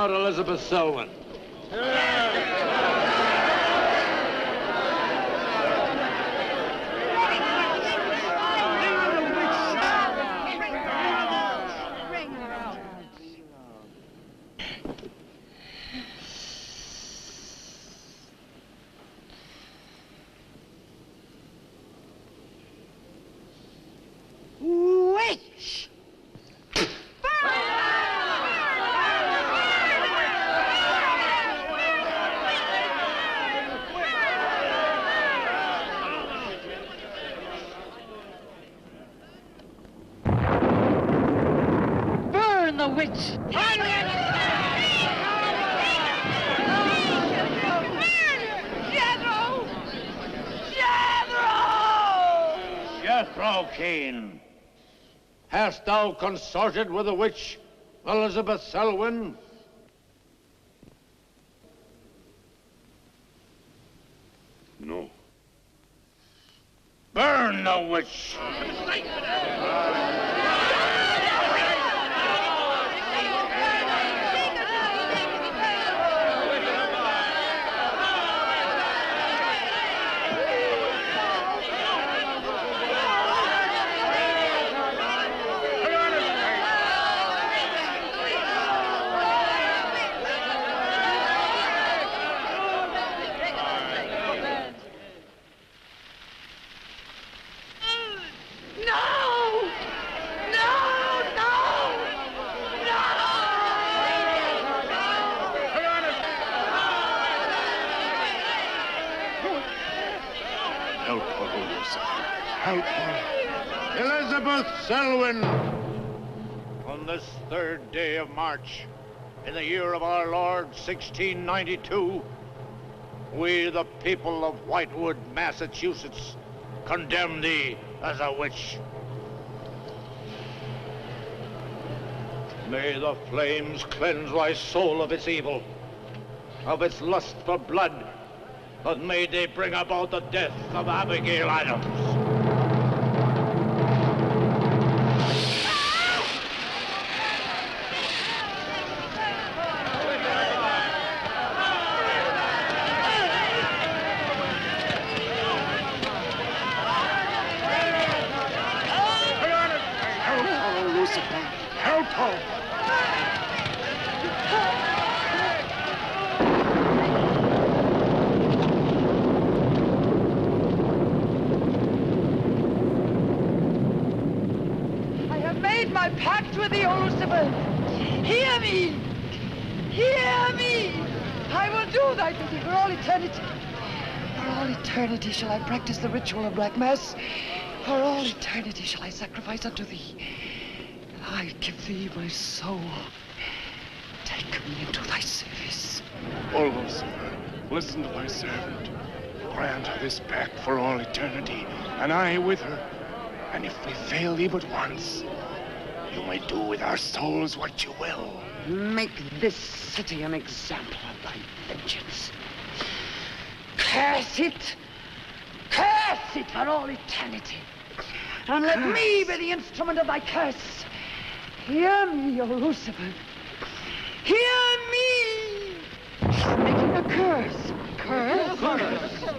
out Elizabeth Selwyn. Witch! Burn the witch! Jethro Keen, hast thou consorted with the witch Elizabeth Selwyn? No. Burn the witch! Help her. Elizabeth Selwyn, on this 3rd day of March, in the year of our Lord, 1692, we, the people of Whitewood, Massachusetts, condemn thee as a witch. May the flames cleanse thy soul of its evil, of its lust for blood, but may they bring about the death of Abigail Adams. Help her! I have made my pact with the Elizabeth. Hear me! Hear me! I will do thy bidding for all eternity. For all eternity shall I practice the ritual of Black Mass. For all eternity shall I sacrifice unto thee. I give thee my soul. Take me into thy service. O Lucifer, listen to thy servant. Grant her this pact for all eternity, and I with her. And if we fail thee but once, you may do with our souls what you will. Make this city an example of thy vengeance. Curse it! Curse it for all eternity! And let me be the instrument of thy curse. Hear me, O Lucifer. Hear me! She's making a curse. Curse? Curse.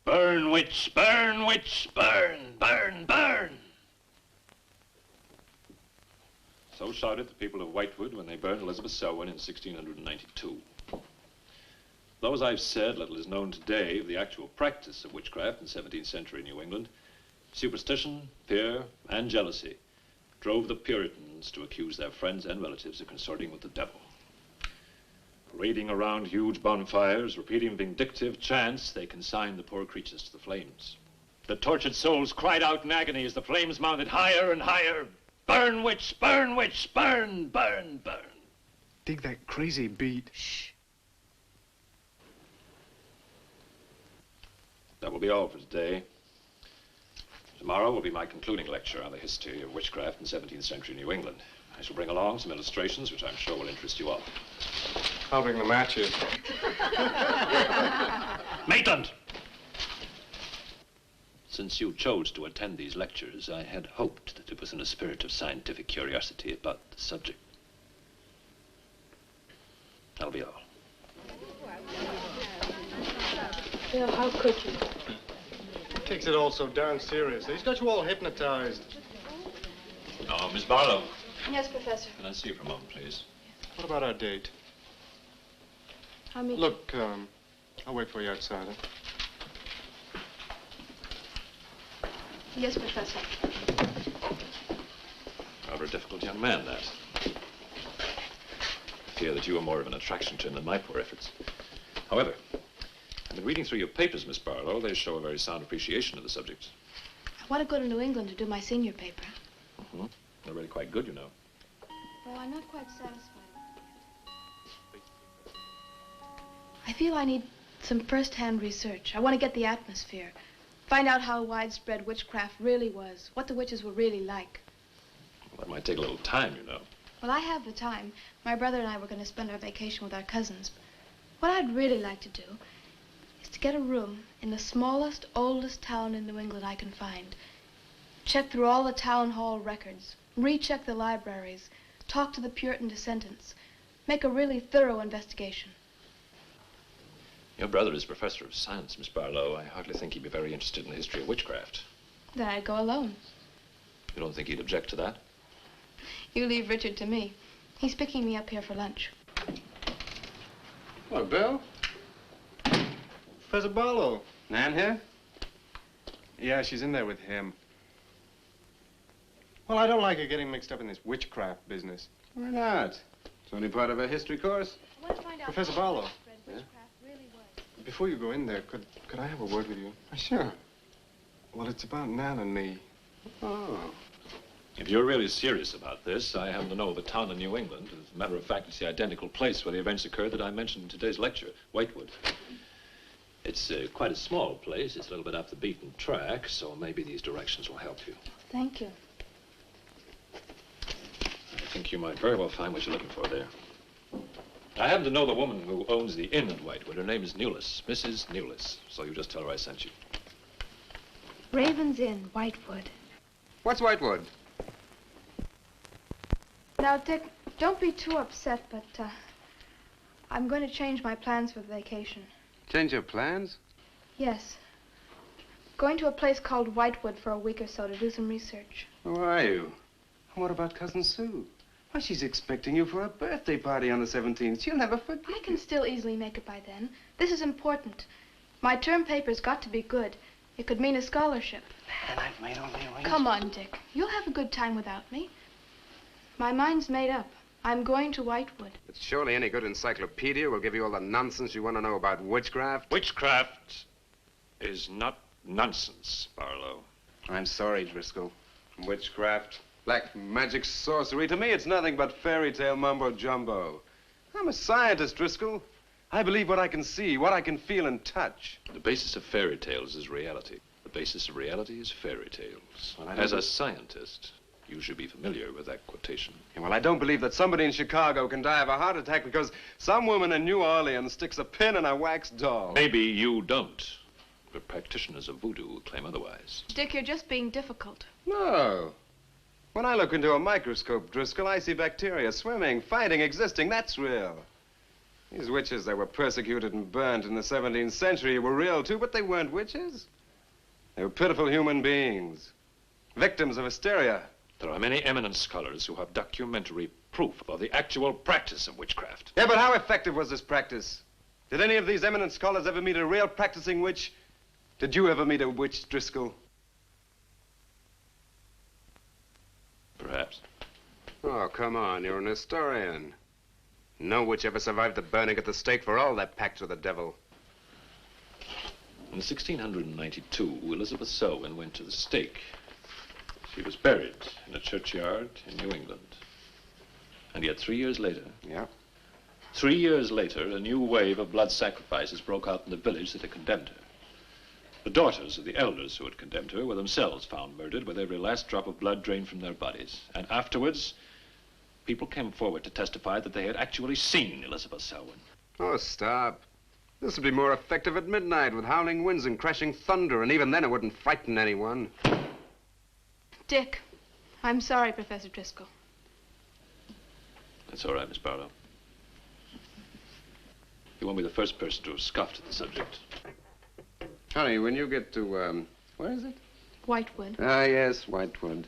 Burn, witch, burn, witch, burn, burn, burn. So shouted the people of Whitewood when they burned Elizabeth Selwyn in 1692. Though, as I've said, little is known today of the actual practice of witchcraft in 17th century New England, superstition, fear, and jealousy drove the Puritans to accuse their friends and relatives of consorting with the devil. Raiding around huge bonfires, repeating vindictive chants, they consigned the poor creatures to the flames. The tortured souls cried out in agony as the flames mounted higher and higher. Burn, witch, burn, witch, burn, burn, burn. Dig that crazy beat. Shh. That will be all for today. Tomorrow will be my concluding lecture on the history of witchcraft in 17th century New England. I shall bring along some illustrations which I'm sure will interest you all. I'll bring the matches. Maitland! Since you chose to attend these lectures, I had hoped that it was in a spirit of scientific curiosity about the subject. That'll be all. Bill, how could you? He takes it all so darn seriously. He's got you all hypnotized. Oh, Miss Barlow. Yes, Professor. Can I see you for a moment, please? What about our date? I'll meet Look, I'll wait for you outside. Huh? Yes, Professor. Rather a difficult young man, that. I fear that you are more of an attraction to him than my poor efforts. However, I've been reading through your papers, Miss Barlow. They show a very sound appreciation of the subject. I want to go to New England to do my senior paper. Mm-hmm. They're really quite good, you know. Well, I'm not quite satisfied. I feel I need some first-hand research. I want to get the atmosphere. Find out how widespread witchcraft really was, what the witches were really like. Well, that might take a little time, you know. Well, I have the time. My brother and I were going to spend our vacation with our cousins. What I'd really like to do is to get a room in the smallest, oldest town in New England I can find. Check through all the town hall records, recheck the libraries, talk to the Puritan descendants, make a really thorough investigation. Your brother is professor of science, Miss Barlow. I hardly think he'd be very interested in the history of witchcraft. Then I'd go alone. You don't think he'd object to that? You leave Richard to me. He's picking me up here for lunch. Hello, Bill. Professor Barlow. Nan here? Yeah, she's in there with him. Well, I don't like her getting mixed up in this witchcraft business. Why not? It's only part of a history course. I want to find out Professor how Barlow. widespread witchcraft really was. Before you go in there, could I have a word with you? Sure. Well, it's about Nan and me. Oh. If you're really serious about this, I happen to know of a town in New England. As a matter of fact, it's the identical place where the events occurred that I mentioned in today's lecture, Whitewood. It's quite a small place. It's a little bit off the beaten track, so maybe these directions will help you. Thank you. I think you might very well find what you're looking for there. I happen to know the woman who owns the inn at Whitewood. Her name is Newless, Mrs. Newless. So you just tell her I sent you. Raven's Inn, Whitewood. What's Whitewood? Now, Dick, don't be too upset, but I'm going to change my plans for the vacation. Change your plans? Yes. Going to a place called Whitewood for a week or so to do some research. Who are you? And what about Cousin Sue? Why, she's expecting you for a birthday party on the 17th. She'll never forget. I can still easily make it by then. This is important. My term paper's got to be good. It could mean a scholarship. And I've made all the arrangements. Come on, Dick. You'll have a good time without me. My mind's made up. I'm going to Whitewood. But surely any good encyclopedia will give you all the nonsense you want to know about witchcraft. Witchcraft is not nonsense, Barlow. I'm sorry, Driscoll. Witchcraft, black magic, sorcery. To me, it's nothing but fairy tale mumbo-jumbo. I'm a scientist, Driscoll. I believe what I can see, what I can feel and touch. The basis of fairy tales is reality. The basis of reality is fairy tales. Well, As a scientist, you should be familiar with that quotation. Yeah, well, I don't believe that somebody in Chicago can die of a heart attack because some woman in New Orleans sticks a pin in a wax doll. Maybe you don't, but practitioners of voodoo claim otherwise. Dick, you're just being difficult. No. When I look into a microscope, Driscoll, I see bacteria swimming, fighting, existing. That's real. These witches that were persecuted and burnt in the 17th century were real, too, but they weren't witches. They were pitiful human beings, victims of hysteria. There are many eminent scholars who have documentary proof of the actual practice of witchcraft. Yeah, but how effective was this practice? Did any of these eminent scholars ever meet a real practicing witch? Did you ever meet a witch, Driscoll? Perhaps. Oh, come on, you're an historian. No witch ever survived the burning at the stake for all their pact with the devil. In 1692, Elizabeth Selwyn went to the stake. She was buried in a churchyard in New England. And yet 3 years later... Yeah? 3 years later, a new wave of blood sacrifices broke out in the village that had condemned her. The daughters of the elders who had condemned her were themselves found murdered with every last drop of blood drained from their bodies. And afterwards, people came forward to testify that they had actually seen Elizabeth Selwyn. Oh, stop. This would be more effective at midnight with howling winds and crashing thunder, and even then it wouldn't frighten anyone. Dick, I'm sorry, Professor Driscoll. That's all right, Miss Barlow. You won't be the first person to have scoffed at the subject. Honey, when you get to, where is it? Whitewood. Ah, yes, Whitewood.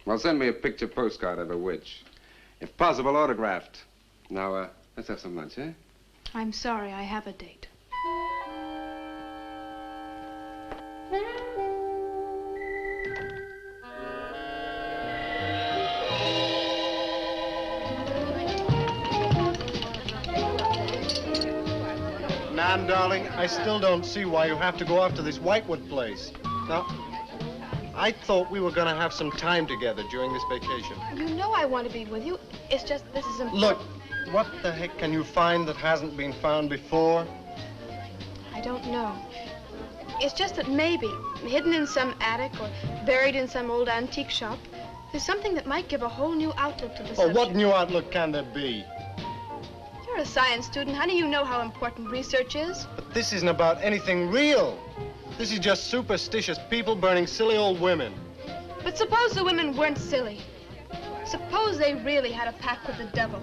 Well, send me a picture postcard of a witch. If possible, autographed. Now, let's have some lunch, eh? I'm sorry, I have a date. Nan, darling, I still don't see why you have to go off to this Whitewood place. Now, I thought we were going to have some time together during this vacation. You know I want to be with you. It's just this is important. Look, what the heck can you find that hasn't been found before? I don't know. It's just that maybe, hidden in some attic or buried in some old antique shop, there's something that might give a whole new outlook to the subject. Oh, what new outlook can there be? You're a science student, honey. You know how important research is. But this isn't about anything real. This is just superstitious people burning silly old women. But suppose the women weren't silly. Suppose they really had a pact with the devil.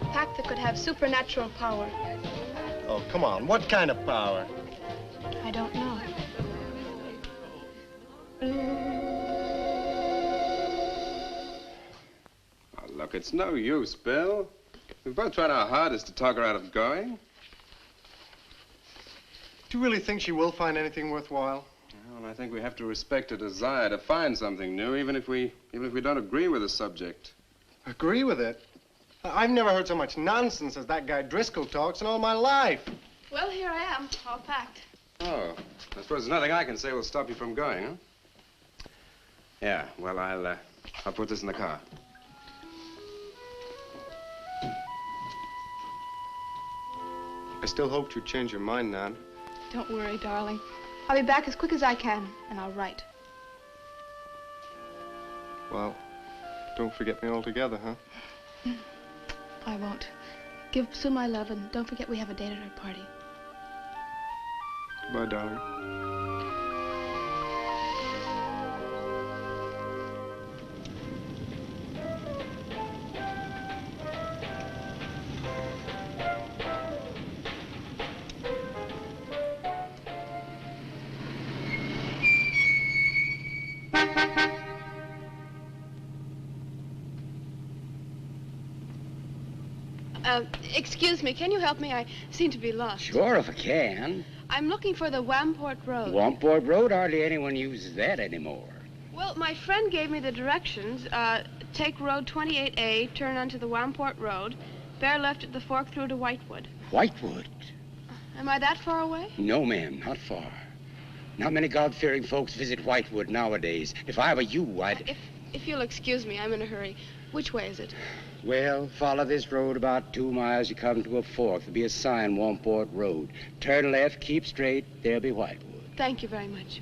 A pact that could have supernatural power. Oh, come on. What kind of power? I don't know. Oh, look, it's no use, Bill. We've both tried our hardest to talk her out of going. Do you really think she will find anything worthwhile? Well, I think we have to respect her desire to find something new, even if we don't agree with the subject. Agree with it? I've never heard so much nonsense as that guy Driscoll talks in all my life. Well, here I am, all packed. Oh, I suppose there's nothing I can say will stop you from going, huh? Yeah, well, I'll put this in the car. I still hoped you'd change your mind, Nan. Don't worry, darling. I'll be back as quick as I can, and I'll write. Well, don't forget me altogether, huh? I won't. Give Sue my love, and don't forget we have a date at her party. Goodbye, darling. Excuse me, can you help me? I seem to be lost. Sure, if I can. I'm looking for the Wamport Road. Wamport Road, hardly anyone uses that anymore. Well, my friend gave me the directions. Take Road 28A, turn onto the Wamport Road, bear left at the fork through to Whitewood. Whitewood? Am I that far away? No, ma'am, not far. Not many God-fearing folks visit Whitewood nowadays. If I were you, I'd... If you'll excuse me, I'm in a hurry. Which way is it? Well, follow this road about 2 miles. You come to a fork. There'll be a sign, Wamport Road. Turn left, keep straight. There'll be Whitewood. Thank you very much.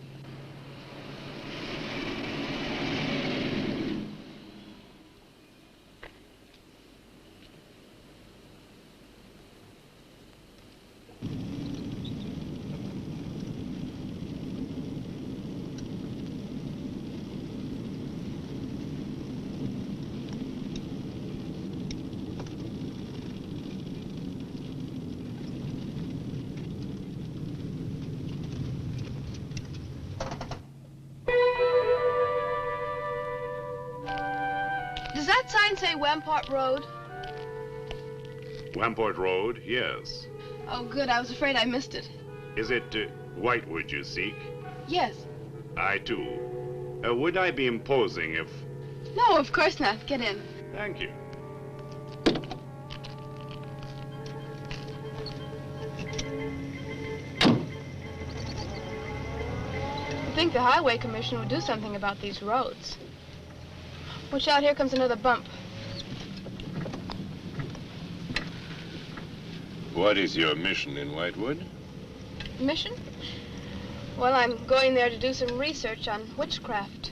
Does that sign say Wamport Road? Wamport Road, yes. Oh, good. I was afraid I missed it. Is it Whitewood you seek? Yes. I, too. Would I be imposing if... No, of course not. Get in. Thank you. I think the Highway Commission would do something about these roads. Watch out, here comes another bump. What is your mission in Whitewood? Mission? Well, I'm going there to do some research on witchcraft.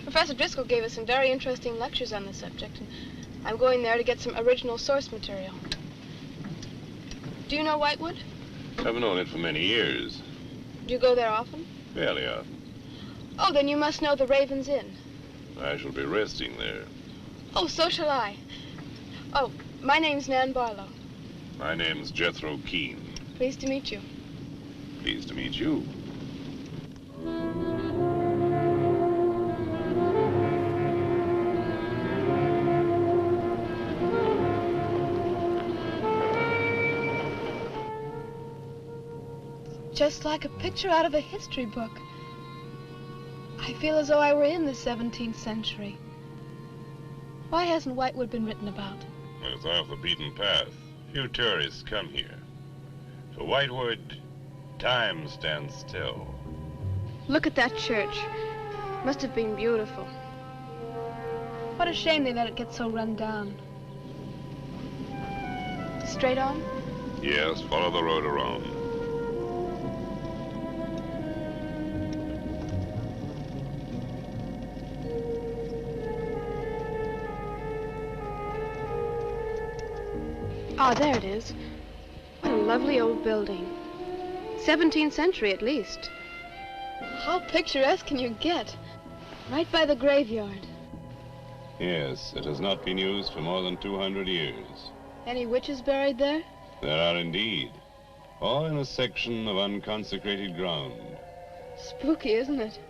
Professor Driscoll gave us some very interesting lectures on the subject, and I'm going there to get some original source material. Do you know Whitewood? I've known it for many years. Do you go there often? Fairly often. Oh, then you must know the Raven's Inn. I shall be resting there. Oh, so shall I. Oh, my name's Nan Barlow. My name's Jethro Keene. Pleased to meet you. Pleased to meet you. Just like a picture out of a history book. I feel as though I were in the 17th century. Why hasn't Whitewood been written about? It's off the beaten path. Few tourists come here. For Whitewood, time stands still. Look at that church. Must have been beautiful. What a shame they let it get so run down. Straight on? Yes, follow the road around. Ah, there it is. What a lovely old building. 17th century at least. How picturesque can you get? Right by the graveyard. Yes, it has not been used for more than 200 years. Any witches buried there? There are indeed. All in a section of unconsecrated ground. Spooky, isn't it?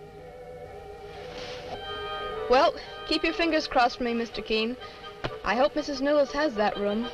Well, keep your fingers crossed for me, Mr. Keene. I hope Mrs. Newell has that room.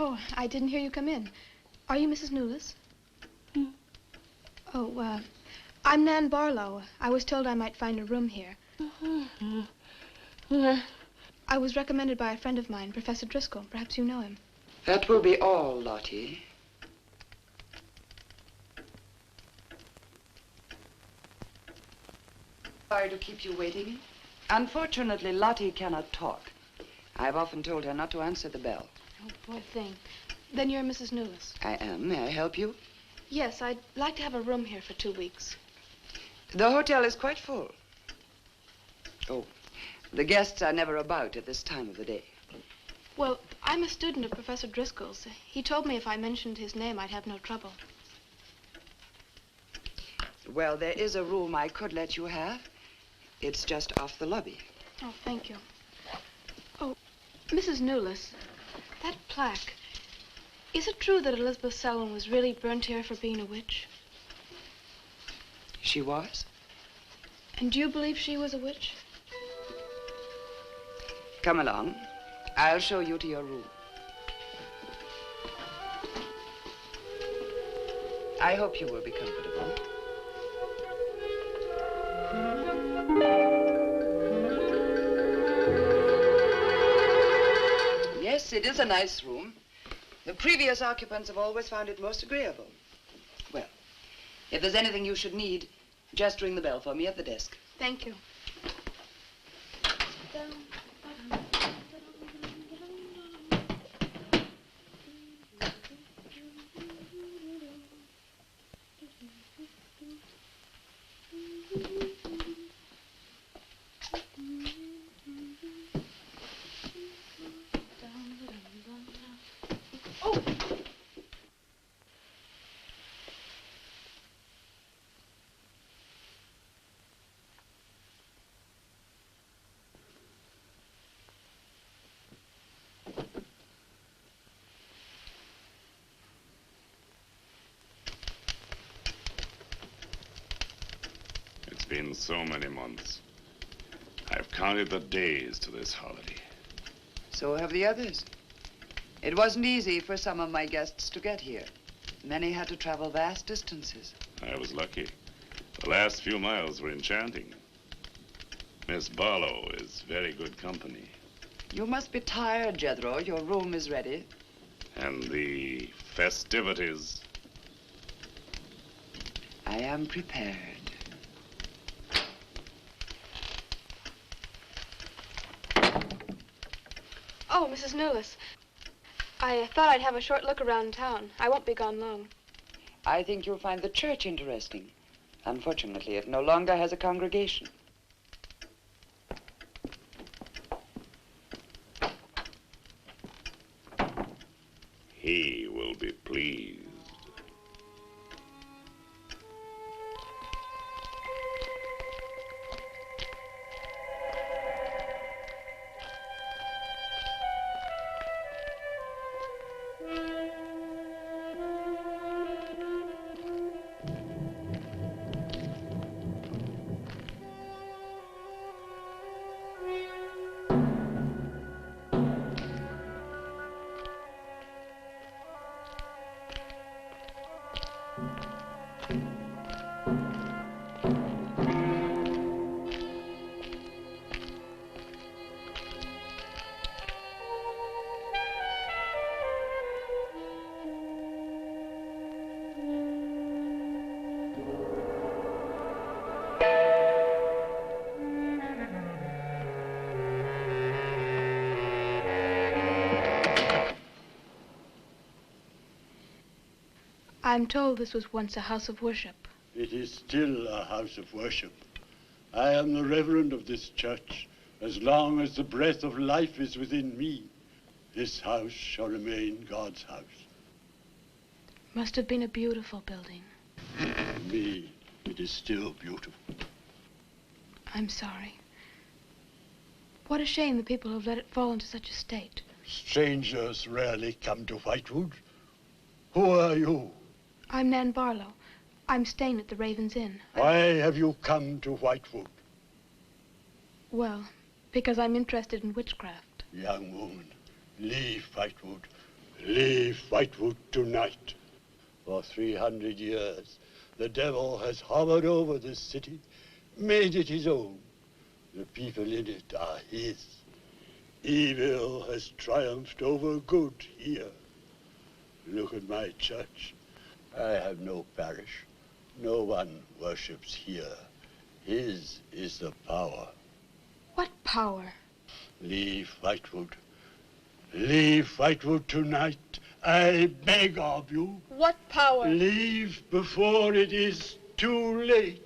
Oh, I didn't hear you come in. Are you Mrs. Newless? Oh, I'm Nan Barlow. I was told I might find a room here. I was recommended by a friend of mine, Professor Driscoll. Perhaps you know him. That will be all, Lottie. Sorry to keep you waiting. Unfortunately, Lottie cannot talk. I've often told her not to answer the bell. Oh, poor thing. Then you're Mrs. Newless. I am. May I help you? Yes, I'd like to have a room here for 2 weeks. The hotel is quite full. Oh, the guests are never about at this time of the day. Well, I'm a student of Professor Driscoll's. He told me if I mentioned his name, I'd have no trouble. Well, there is a room I could let you have. It's just off the lobby. Oh, thank you. Oh, Mrs. Newless, that plaque. Is it true that Elizabeth Selwyn was really burnt here for being a witch? She was? And do you believe she was a witch? Come along. I'll show you to your room. I hope you will be comfortable. Yes, it is a nice room. The previous occupants have always found it most agreeable. Well, if there's anything you should need, just ring the bell for me at the desk. Thank you. been so many months. I've counted the days to this holiday. So have the others. It wasn't easy for some of my guests to get here. Many had to travel vast distances. I was lucky. The last few miles were enchanting. Miss Barlow is very good company. You must be tired, Jethro. Your room is ready. And the festivities. I am prepared. Oh, Mrs. Newless. I thought I'd have a short look around town. I won't be gone long. I think you'll find the church interesting. Unfortunately, it no longer has a congregation. He will be pleased. I'm told this was once a house of worship. It is still a house of worship. I am the reverend of this church. As long as the breath of life is within me, this house shall remain God's house. Must have been a beautiful building. For me, it is still beautiful. I'm sorry. What a shame the people have let it fall into such a state. Strangers rarely come to Whitewood. Who are you? I'm Nan Barlow. I'm staying at the Raven's Inn. Why have you come to Whitewood? Well, because I'm interested in witchcraft. Young woman, leave Whitewood. Leave Whitewood tonight. For 300 years, the devil has hovered over this city, made it his own. The people in it are his. Evil has triumphed over good here. Look at my church. I have no parish. No one worships here. His is the power. What power? Leave Whitewood. Leave Whitewood tonight. I beg of you. What power? Leave before it is too late.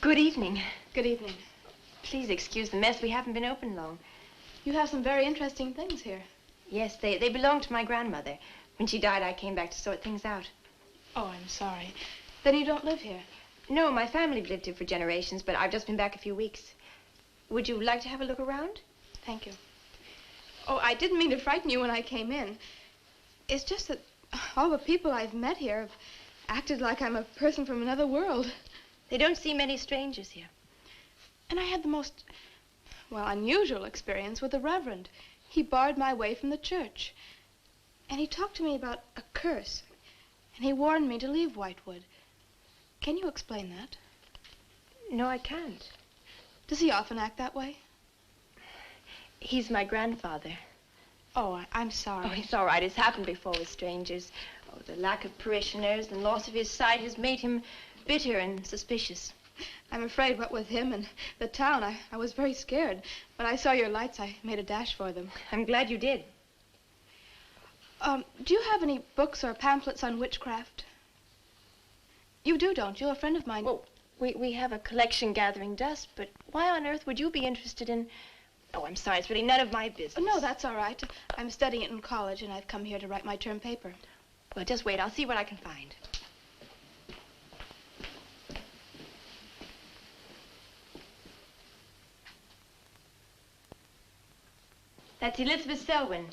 Good evening. Good evening. Please excuse the mess. We haven't been open long. You have some very interesting things here. Yes, they belonged to my grandmother. When she died, I came back to sort things out. Oh, I'm sorry. Then you don't live here? No, my family have lived here for generations, but I've just been back a few weeks. Would you like to have a look around? Thank you. Oh, I didn't mean to frighten you when I came in. It's just that all the people I've met here have acted like I'm a person from another world. They don't see many strangers here. And I had the most, well, unusual experience with the Reverend. He barred my way from the church. And he talked to me about a curse. And he warned me to leave Whitewood. Can you explain that? No, I can't. Does he often act that way? He's my grandfather. Oh, I'm sorry. Oh, it's all right. It's happened before with strangers. Oh, the lack of parishioners and loss of his sight has made him bitter and suspicious. I'm afraid what with him and the town, I was very scared. When I saw your lights, I made a dash for them. I'm glad you did. Do you have any books or pamphlets on witchcraft? You do, don't you? A friend of mine... Well, we have a collection gathering dust, but why on earth would you be interested in... Oh, I'm sorry. It's really none of my business. Oh, no, that's all right. I'm studying it in college, and I've come here to write my term paper. Well, just wait. I'll see what I can find. That's Elizabeth Selwyn,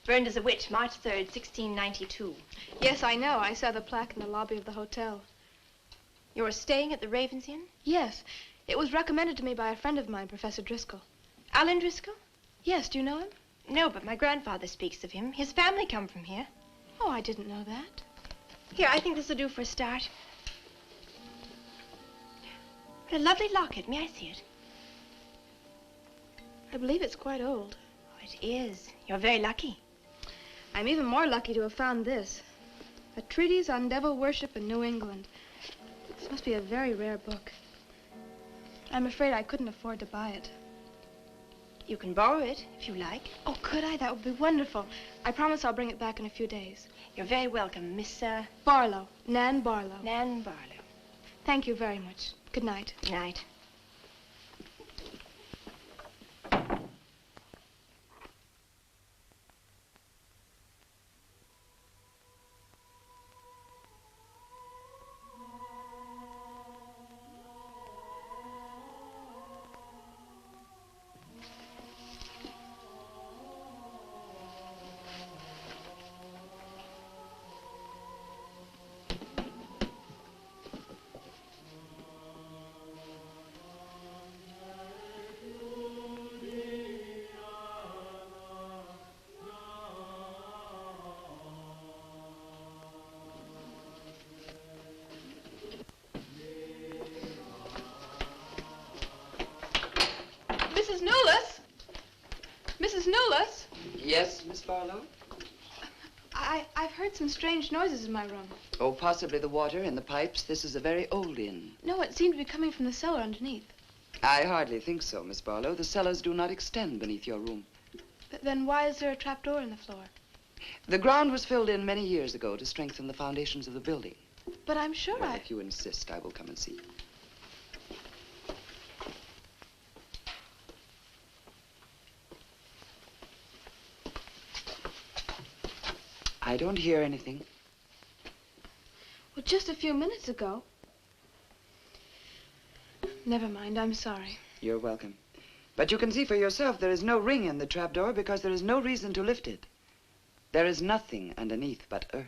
burned as a witch, March 3rd, 1692. Yes, I know. I saw the plaque in the lobby of the hotel. You're staying at the Ravens Inn? Yes. It was recommended to me by a friend of mine, Professor Driscoll. Alan Driscoll? Yes, do you know him? No, but my grandfather speaks of him. His family come from here. Oh, I didn't know that. Here, I think this will do for a start. What a lovely locket. May I see it? I believe it's quite old. It is. You're very lucky. I'm even more lucky to have found this. A treatise on devil worship in New England. This must be a very rare book. I'm afraid I couldn't afford to buy it. You can borrow it, if you like. Oh, could I? That would be wonderful. I promise I'll bring it back in a few days. You're very welcome, Miss, Barlow. Nan Barlow. Nan Barlow. Thank you very much. Good night. Good night. Mrs. Newless? Mrs. Newless? Yes, Miss Barlow? I've heard some strange noises in my room. Oh, possibly the water and the pipes. This is a very old inn. No, it seemed to be coming from the cellar underneath. I hardly think so, Miss Barlow. The cellars do not extend beneath your room. But then why is there a trapdoor in the floor? The ground was filled in many years ago to strengthen the foundations of the building. But I'm sure Well, if you insist, I will come and see. I don't hear anything. Well, just a few minutes ago. Never mind, I'm sorry. You're welcome. But you can see for yourself there is no ring in the trapdoor because there is no reason to lift it. There is nothing underneath but earth.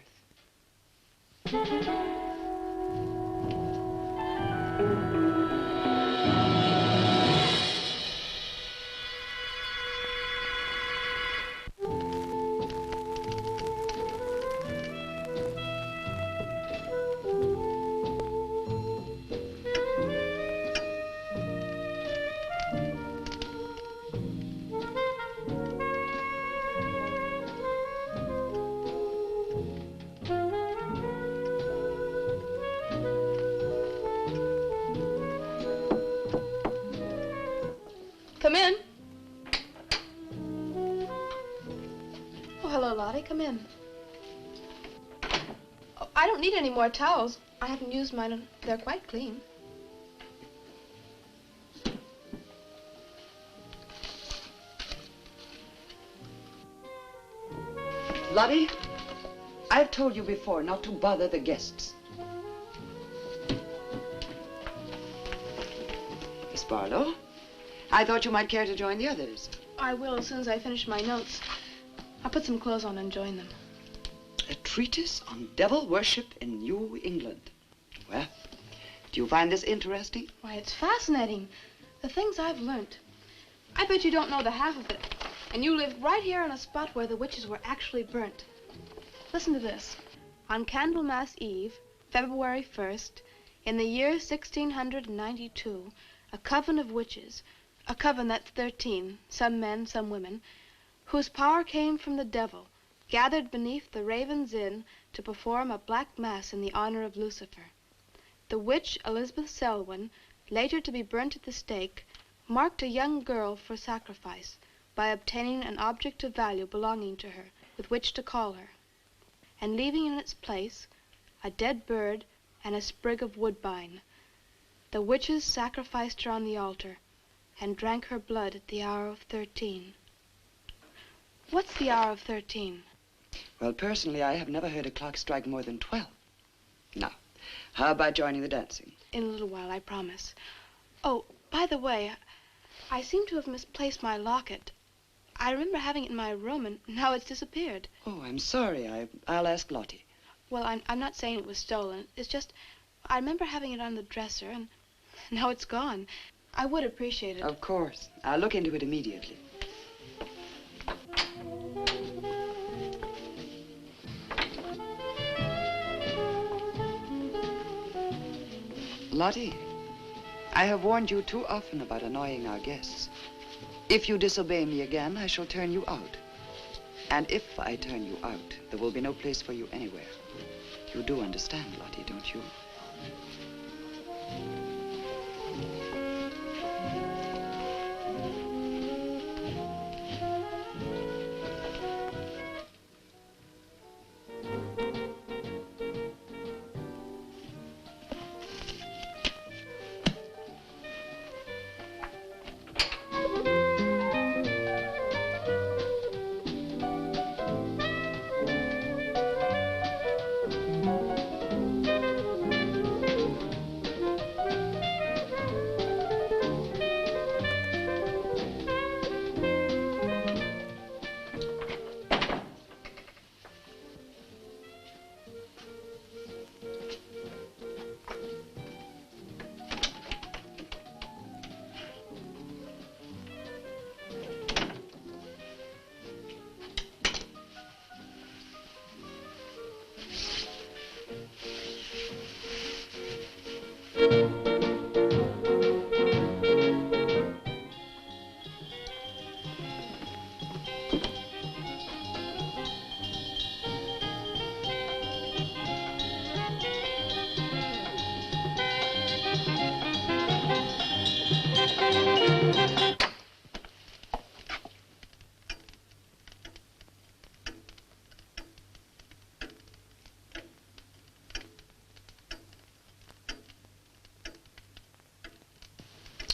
Come in. Oh, hello, Lottie. Come in. Oh, I don't need any more towels. I haven't used mine, and they're quite clean. Lottie, I've told you before not to bother the guests. Miss Barlow, I thought you might care to join the others. I will as soon as I finish my notes. I'll put some clothes on and join them. A treatise on devil worship in New England. Well, do you find this interesting? Why, it's fascinating. The things I've learned. I bet you don't know the half of it. And you lived right here on a spot where the witches were actually burnt. Listen to this. On Candlemas Eve, February 1st, in the year 1692, a coven of witches, a coven that's 13, some men, some women, whose power came from the devil, gathered beneath the Raven's Inn to perform a black mass in the honor of Lucifer. The witch Elizabeth Selwyn, later to be burnt at the stake, marked a young girl for sacrifice by obtaining an object of value belonging to her with which to call her, and leaving in its place a dead bird and a sprig of woodbine. The witches sacrificed her on the altar and drank her blood at the hour of 13. What's the hour of 13? Well, personally, I have never heard a clock strike more than 12. Now, how about joining the dancing? In a little while, I promise. Oh, by the way, I seem to have misplaced my locket. I remember having it in my room, and now it's disappeared. Oh, I'm sorry. I'll ask Lottie. Well, I'm not saying it was stolen. It's just, I remember having it on the dresser, and now it's gone. I would appreciate it. Of course. I'll look into it immediately. Lottie, I have warned you too often about annoying our guests. If you disobey me again, I shall turn you out. And if I turn you out, there will be no place for you anywhere. You do understand, Lottie, don't you?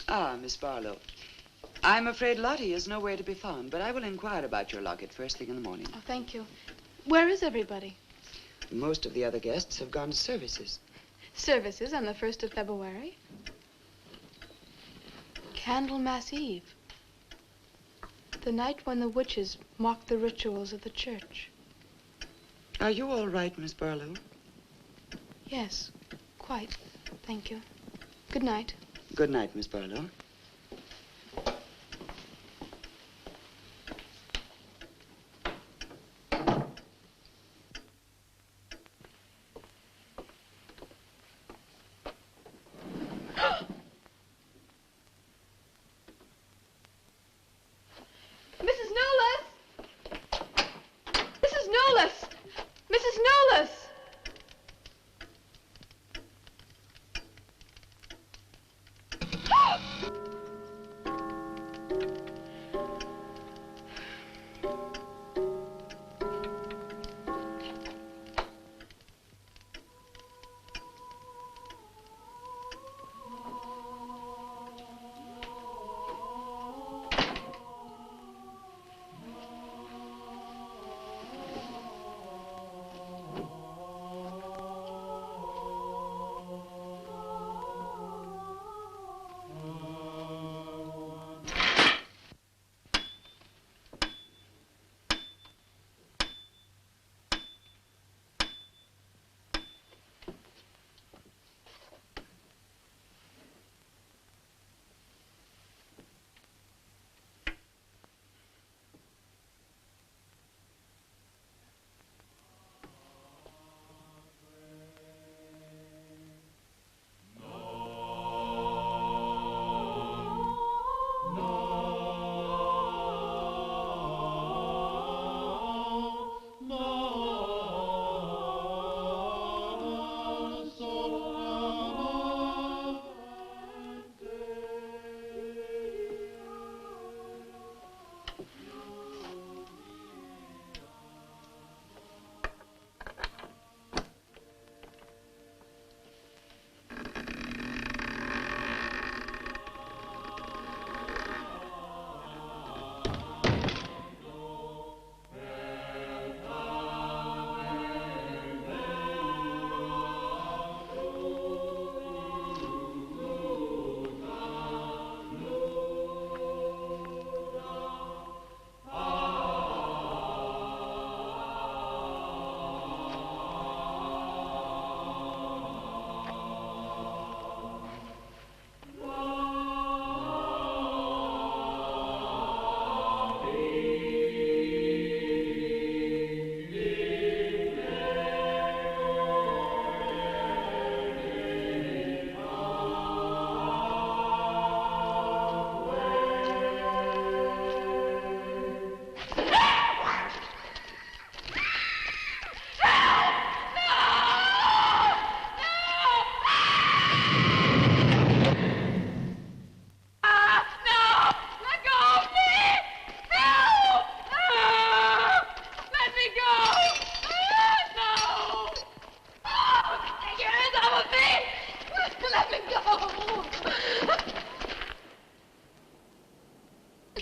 Ah, Miss Barlow. I'm afraid Lottie is nowhere to be found, but I will inquire about your locket first thing in the morning. Oh, thank you. Where is everybody? Most of the other guests have gone to services. Services on the 1st of February? Candlemas Eve. The night when the witches mocked the rituals of the church. Are you all right, Miss Barlow? Yes, quite. Thank you. Good night. Good night, Miss Barlow. Mrs. Knowles! Mrs. Knowles! Mrs. Knowles!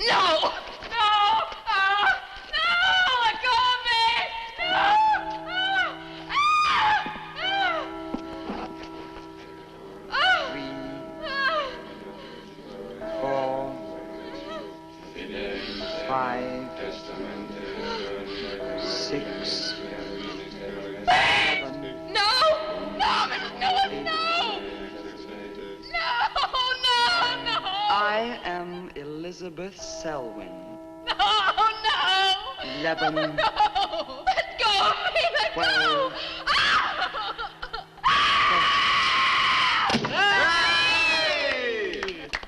No! No! No! Let go of me! No! Five, 6, No! No, Mrs. Newell, no! No, no, no! I am Elizabeth Selwyn. No, no! 11. No! Let go of me! Let 12. go!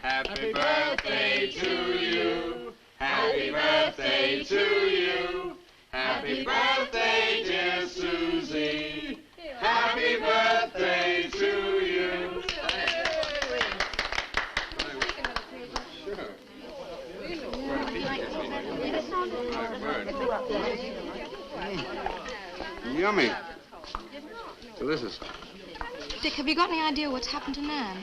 Happy birthday to you. Happy birthday to you. Happy birthday, dear Susie. Happy birthday to you. Yummy. Delicious. Dick, have you got any idea what's happened to Nan?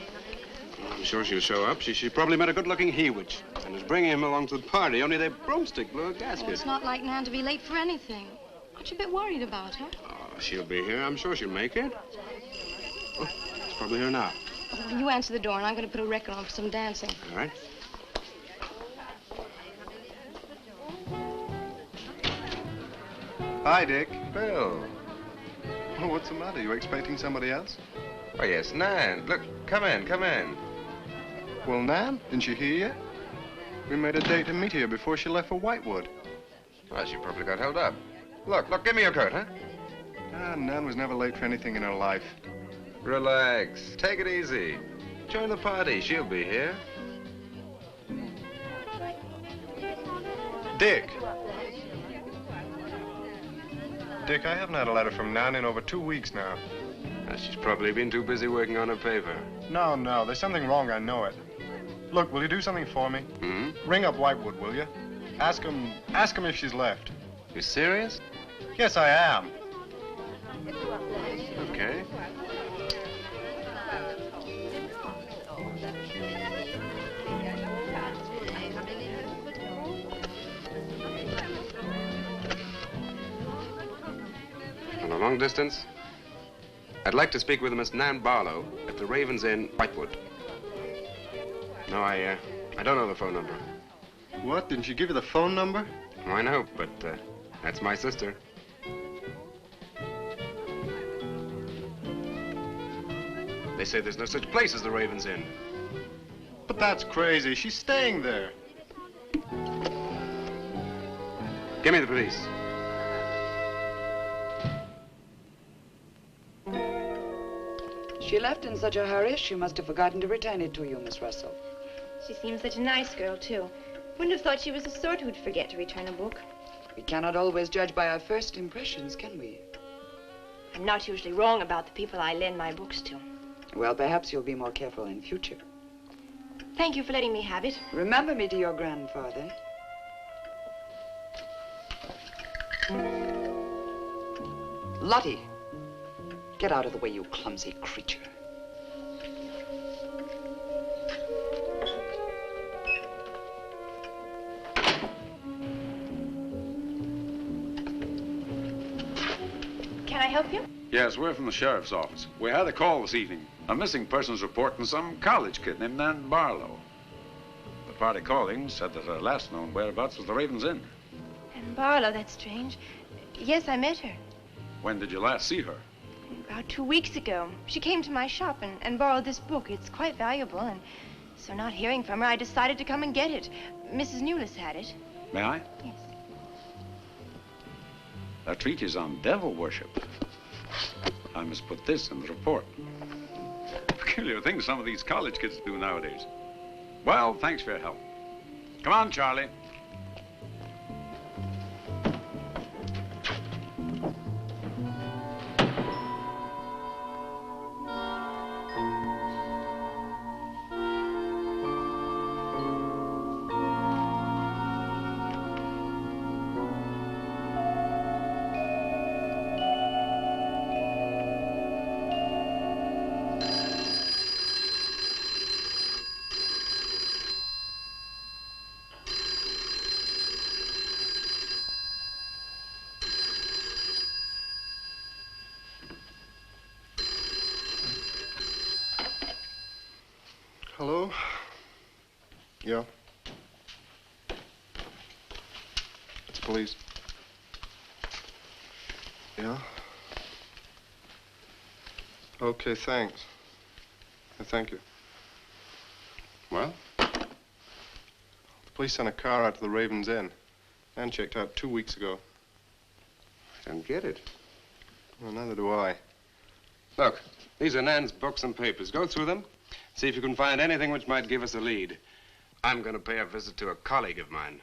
I'm sure she'll show up. She probably met a good-looking he-witch and is bringing him along to the party, only their broomstick blew a gasket. Oh, it's not like Nan to be late for anything. Aren't you a bit worried about her? Oh, she'll be here. I'm sure she'll make it. Oh, it's probably her now. Oh, you answer the door, and I'm going to put a record on for some dancing. All right. Hi, Dick. Bill. Oh, what's the matter? You expecting somebody else? Oh, yes, Nan. Look, come in, come in. Well, Nan, didn't she hear you? We made a date to meet here before she left for Whitewood. Well, she probably got held up. Look, give me your coat, huh? Ah, Nan was never late for anything in her life. Relax. Take it easy. Join the party. She'll be here. Dick. Dick, I haven't had a letter from Nan in over 2 weeks now. She's probably been too busy working on her paper. No, there's something wrong, I know it. Look, will you do something for me? Hmm? Ring up Whitewood, will you? Ask him if she's left. You serious? Yes, I am. Okay. On a long distance, I'd like to speak with Miss Nan Barlow at the Raven's Inn, Whitewood. No, I don't know the phone number. What? Didn't she give you the phone number? Oh, I know, but that's my sister. They say there's no such place as the Raven's Inn. But that's crazy. She's staying there. Give me the police. She left in such a hurry, she must have forgotten to return it to you, Miss Russell. She seems such a nice girl, too. Wouldn't have thought she was the sort who'd forget to return a book. We cannot always judge by our first impressions, can we? I'm not usually wrong about the people I lend my books to. Well, perhaps you'll be more careful in future. Thank you for letting me have it. Remember me to your grandfather. Lottie, get out of the way, you clumsy creature. Can I help you? Yes, we're from the sheriff's office. We had a call this evening. A missing persons report from some college kid named Nan Barlow. The party calling said that her last known whereabouts was the Raven's Inn. And Barlow, that's strange. Yes, I met her. When did you last see her? About 2 weeks ago. She came to my shop and borrowed this book. It's quite valuable, and so not hearing from her, I decided to come and get it. Mrs. Newless had it. May I? Yes. That treatise on devil worship. I must put this in the report. Peculiar things some of these college kids do nowadays. Well, thanks for your help. Come on, Charlie. Hello? Yeah? It's police. Yeah? Okay, thanks. Thank you. Well? The police sent a car out to the Raven's Inn. Nan checked out 2 weeks ago. I don't get it. Well, neither do I. Look, these are Nan's books and papers. Go through them. See if you can find anything which might give us a lead. I'm going to pay a visit to a colleague of mine.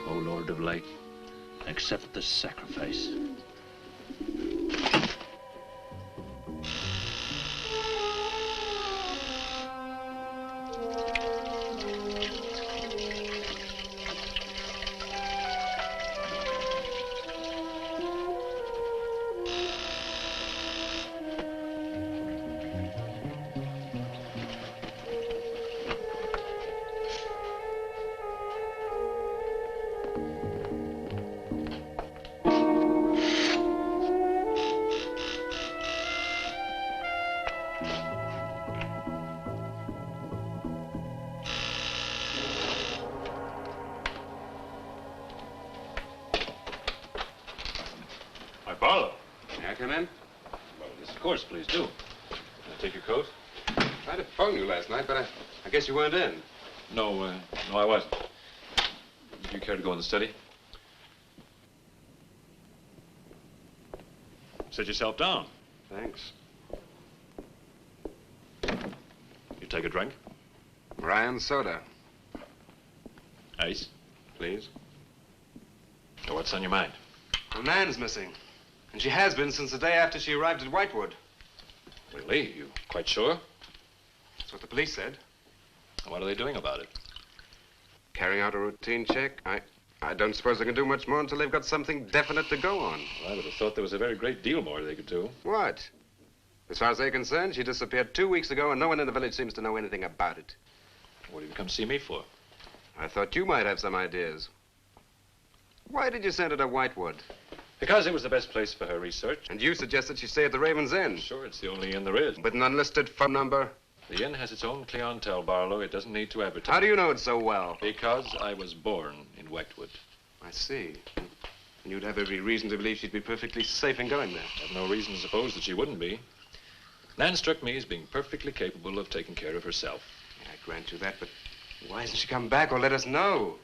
O Lord of Light, accept this sacrifice. Barlow. May I come in? Well, yes, of course, please do. Can I take your coat? I tried to phone you last night, but I guess you weren't in. No, no, I wasn't. Would you care to go in the study? Sit yourself down. Thanks. You take a drink? Ryan soda. Ice? Please. So what's on your mind? Well, Nan's missing. And she has been since the day after she arrived at Whitewood. Really? You quite sure? That's what the police said. What are they doing about it? Carrying out a routine check. I don't suppose they can do much more until they've got something definite to go on. Well, I would have thought there was a very great deal more they could do. What? As far as they're concerned, she disappeared 2 weeks ago and no one in the village seems to know anything about it. What have you come to see me for? I thought you might have some ideas. Why did you send her to Whitewood? Because it was the best place for her research. And you suggested she stay at the Raven's Inn. Sure, it's the only inn there is. With an unlisted phone number? The inn has its own clientele, Barlow. It doesn't need to advertise. How do you know it so well? Because I was born in Whitewood. I see. And you'd have every reason to believe she'd be perfectly safe in going there. I have no reason to suppose that she wouldn't be. Nan struck me as being perfectly capable of taking care of herself. Yeah, I grant you that, but why hasn't she come back or let us know?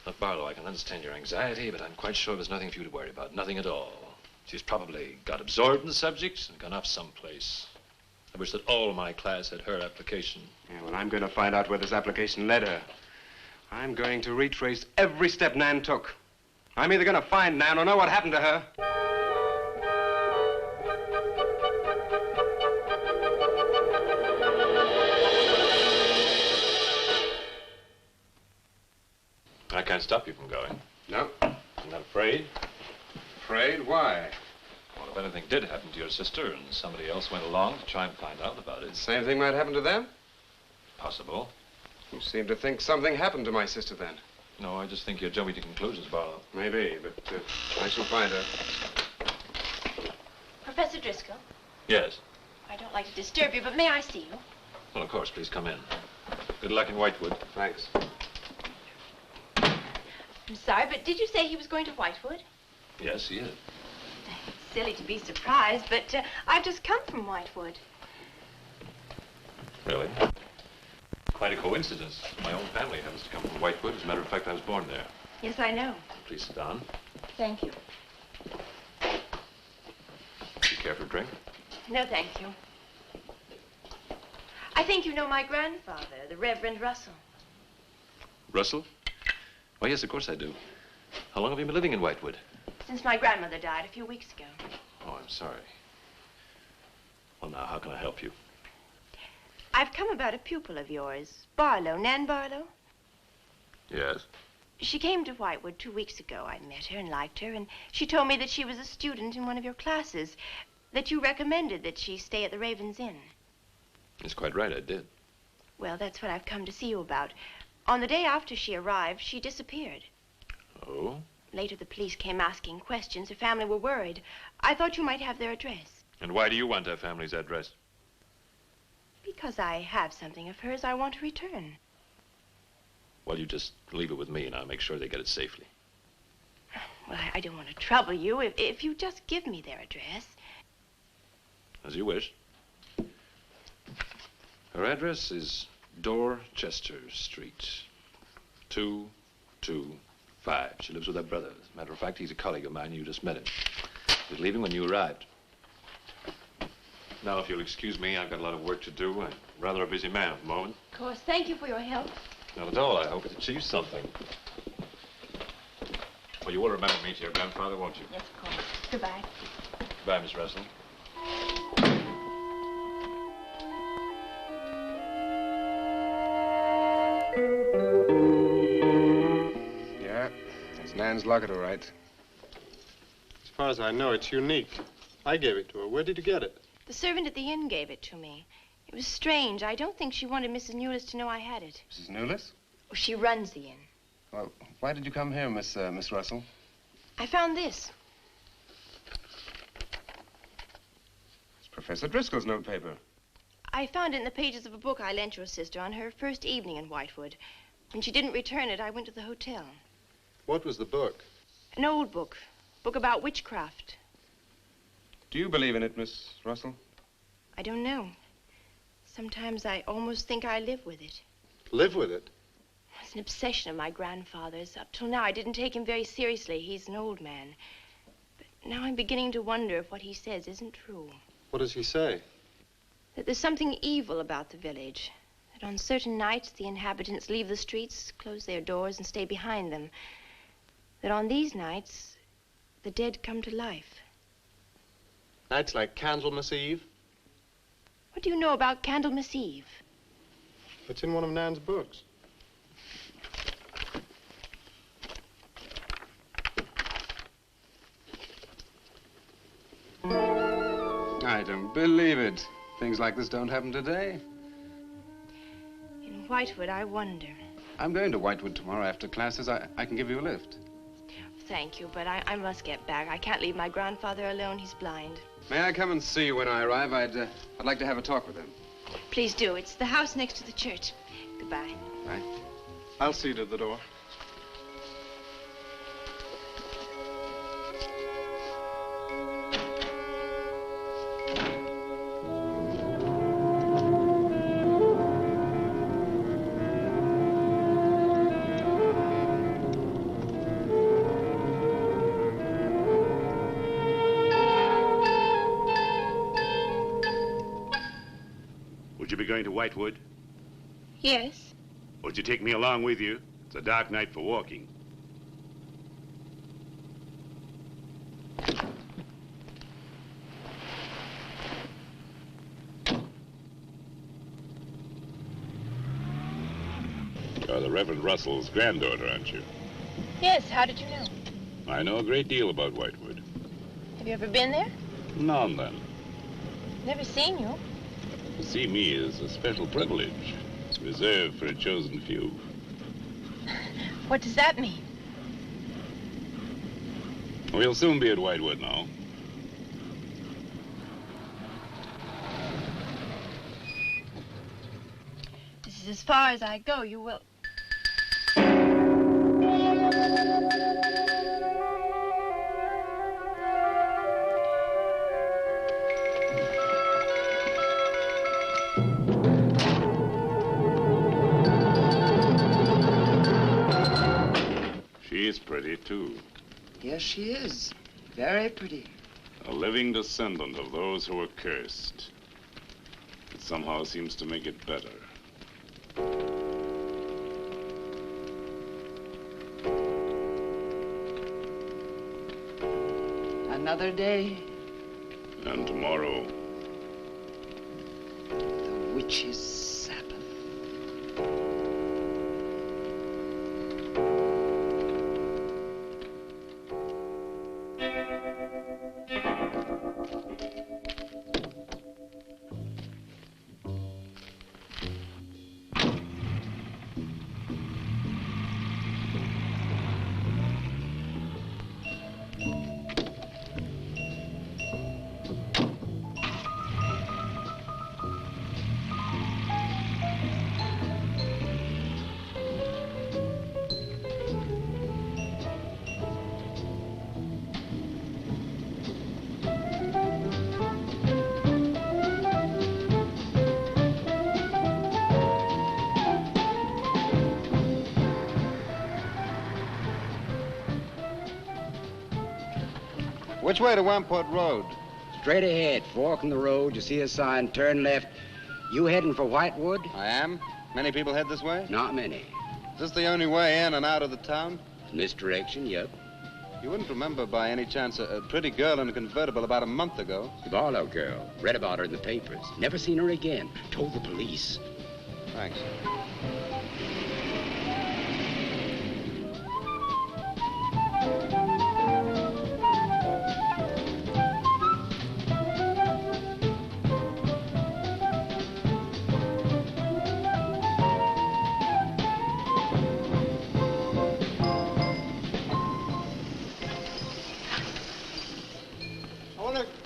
Look, Barlow, I can understand your anxiety, but I'm quite sure there's nothing for you to worry about. Nothing at all. She's probably got absorbed in the subject and gone off someplace. I wish that all my class had her application. Yeah, well, I'm going to find out where this application led her. I'm going to retrace every step Nan took. I'm either going to find Nan or know what happened to her. I can't stop you from going. No. I'm not afraid. Afraid? Why? Well, if anything did happen to your sister and somebody else went along to try and find out about it. Same thing might happen to them? Possible. You seem to think something happened to my sister then. No, I just think you're jumping to conclusions, Barlow. Maybe, but I shall find her. Professor Driscoll? Yes. I don't like to disturb you, but may I see you? Well, of course, please come in. Good luck in Whitewood. Thanks. I'm sorry, but did you say he was going to Whitewood? Yes, he is. It's silly to be surprised, but I've just come from Whitewood. Really? Quite a coincidence. My own family happens to come from Whitewood. As a matter of fact, I was born there. Yes, I know. Please sit down. Thank you. You care for a drink? No, thank you. I think you know my grandfather, the Reverend Russell. Russell? Oh, yes, of course I do. How long have you been living in Whitewood? Since my grandmother died a few weeks ago. Oh, I'm sorry. Well, now, how can I help you? I've come about a pupil of yours, Barlow, Nan Barlow. Yes. She came to Whitewood 2 weeks ago. I met her and liked her, and she told me that she was a student in one of your classes, that you recommended that she stay at the Raven's Inn. That's quite right, I did. Well, that's what I've come to see you about. On the day after she arrived, she disappeared. Oh? Later, the police came asking questions. Her family were worried. I thought you might have their address. And why do you want her family's address? Because I have something of hers I want to return. Well, you just leave it with me, and I'll make sure they get it safely. Well, I don't want to trouble you. If you just give me their address. As you wish. Her address is Dorchester Street, 225. She lives with her brother. As a matter of fact, he's a colleague of mine. You just met him. He was leaving when you arrived. Now, if you'll excuse me, I've got a lot of work to do. I'm rather a busy man at the moment. Of course. Thank you for your help. Not at all. I hope it achieves something. Well, you will remember me to your grandfather, won't you? Yes, of course. Goodbye. Goodbye, Miss Russell. Yeah, it's Nan's locket, all right. As far as I know, it's unique. I gave it to her. Where did you get it? The servant at the inn gave it to me. It was strange. I don't think she wanted Mrs. Newless to know I had it. Mrs. Newless? Oh, she runs the inn. Well, why did you come here, Miss Russell? I found this. It's Professor Driscoll's notepaper. I found it in the pages of a book I lent your sister on her first evening in Whitewood. When she didn't return it, I went to the hotel. What was the book? An old book. Book about witchcraft. Do you believe in it, Miss Russell? I don't know. Sometimes I almost think I live with it. Live with it? It's an obsession of my grandfather's. Up till now, I didn't take him very seriously. He's an old man. But now I'm beginning to wonder if what he says isn't true. What does he say? That there's something evil about the village. That on certain nights, the inhabitants leave the streets, close their doors, and stay behind them. That on these nights, the dead come to life. Nights like Candlemas Eve? What do you know about Candlemas Eve? It's in one of Nan's books. I don't believe it. Things like this don't happen today. In Whitewood, I wonder. I'm going to Whitewood tomorrow after classes. I can give you a lift. Thank you, but I must get back. I can't leave my grandfather alone. He's blind. May I come and see you when I arrive? I'd like to have a talk with him. Please do. It's the house next to the church. Goodbye. Bye. I'll see you to the door. Would you be going to Whitewood? Yes. Would you take me along with you? It's a dark night for walking. You're the Reverend Russell's granddaughter, aren't you? Yes, how did you know? I know a great deal about Whitewood. Have you ever been there? Now and then. Never seen you. To see me is a special privilege. It's reserved for a chosen few. What does that mean? We'll soon be at Whitewood now. This is as far as I go. You will... She's pretty, too. Yes, she is. Very pretty. A living descendant of those who were cursed. It somehow seems to make it better. Another day. And tomorrow. The witch's Sabbath. Which way to Wamport Road? Straight ahead, fork in the road, you see a sign, turn left. You heading for Whitewood? I am. Many people head this way? Not many. Is this the only way in and out of the town? In this direction, yep. You wouldn't remember by any chance a pretty girl in a convertible about a month ago? The Barlow girl. Read about her in the papers. Never seen her again. Told the police. Thanks.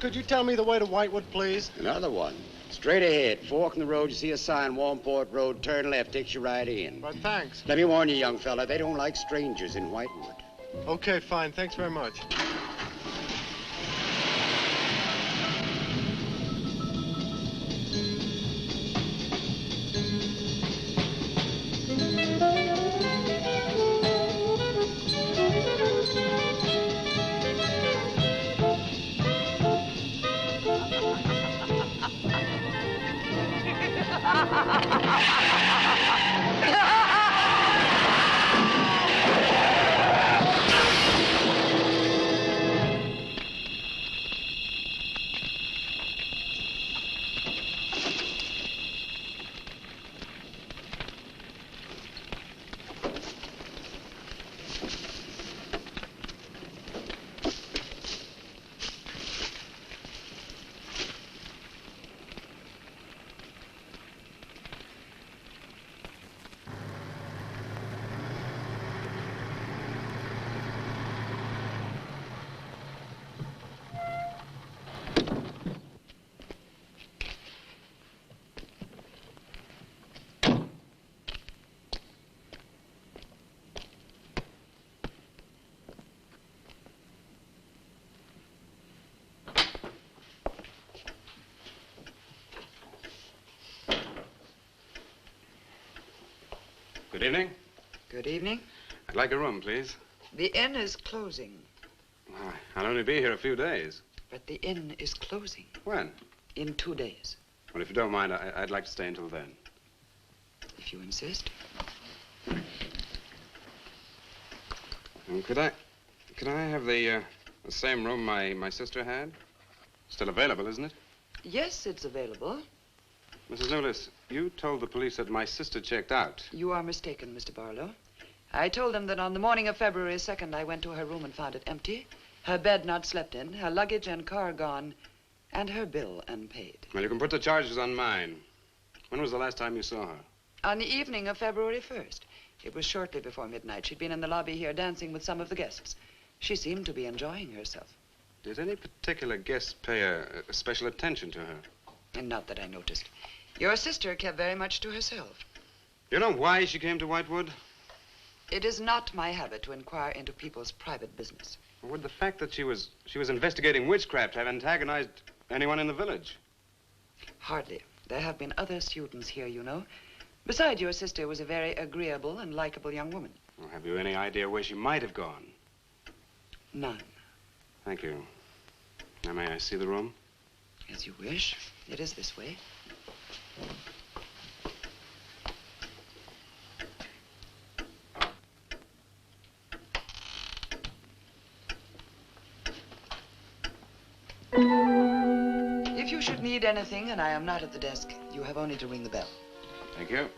Could you tell me the way to Whitewood, please? Another one. Straight ahead, fork in the road, you see a sign, Wamport Road, turn left, takes you right in. But thanks. Let me warn you, young fella, they don't like strangers in Whitewood. Okay, fine. Thanks very much. Good evening. Good evening. I'd like a room, please. The inn is closing. I'll only be here a few days. But the inn is closing. When? In 2 days. Well, if you don't mind, I'd like to stay until then. If you insist. Could I have the same room my sister had? Still available, isn't it? Yes, it's available. Mrs. Willis, you told the police that my sister checked out. You are mistaken, Mr. Barlow. I told them that on the morning of February 2nd, I went to her room and found it empty, her bed not slept in, her luggage and car gone, and her bill unpaid. Well, you can put the charges on mine. When was the last time you saw her? On the evening of February 1st. It was shortly before midnight. She'd been in the lobby here dancing with some of the guests. She seemed to be enjoying herself. Did any particular guest pay a special attention to her? And not that I noticed. Your sister kept very much to herself. You know why she came to Whitewood? It is not my habit to inquire into people's private business. Would the fact that she was investigating witchcraft have antagonized anyone in the village? Hardly. There have been other students here, you know. Besides, your sister was a very agreeable and likable young woman. Well, have you any idea where she might have gone? None. Thank you. Now, may I see the room? As you wish. It is this way. If you should need anything and I am not at the desk, you have only to ring the bell. Thank you.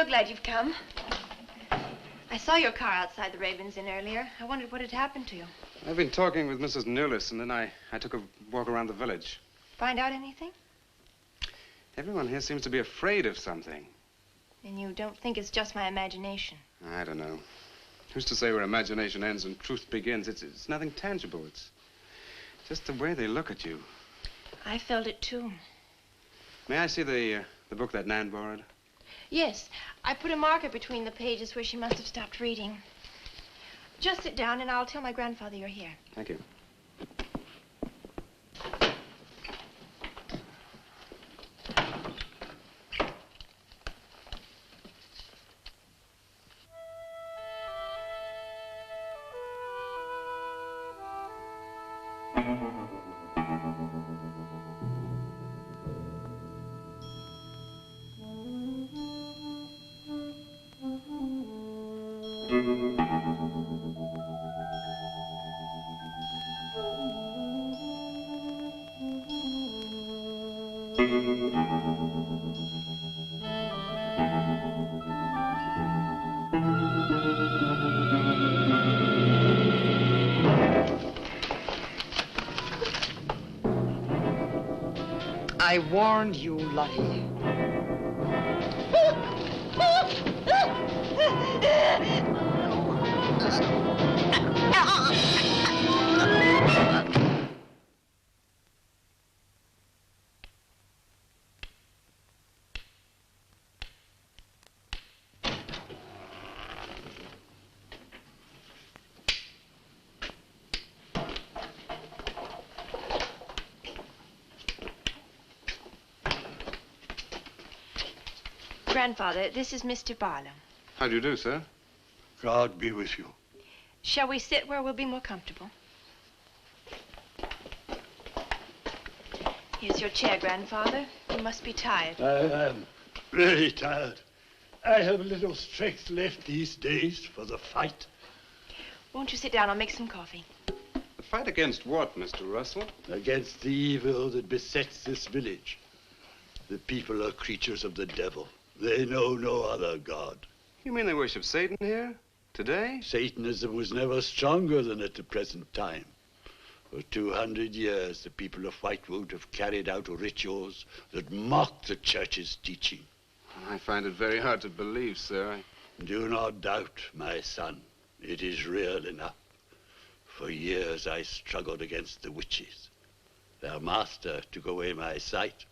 so glad you've come. I saw your car outside the Ravens Inn earlier. I wondered what had happened to you. I've been talking with Mrs. Newless, and then I took a walk around the village. Find out anything? Everyone here seems to be afraid of something. And you don't think it's just my imagination? I don't know. Who's to say where imagination ends and truth begins? It's nothing tangible. It's just the way they look at you. I felt it, too. May I see the book that Nan borrowed? Yes. I put a marker between the pages where she must have stopped reading. Just sit down, and I'll tell my grandfather you're here. Thank you. I warned you, Lottie. Grandfather, this is Mr. Barlow. How do you do, sir? God be with you. Shall we sit where we'll be more comfortable? Here's your chair, Grandfather. You must be tired. I am really tired. I have little strength left these days for the fight. Won't you sit down? I'll make some coffee. The fight against what, Mr. Russell? Against the evil that besets this village. The people are creatures of the devil. They know no other God. You mean they worship Satan here? Today? Satanism was never stronger than at the present time. For 200 years, the people of Whitewood have carried out rituals that mock the church's teaching. I find it very hard to believe, sir. Do not doubt, my son. It is real enough. For years, I struggled against the witches. Their master took away my sight.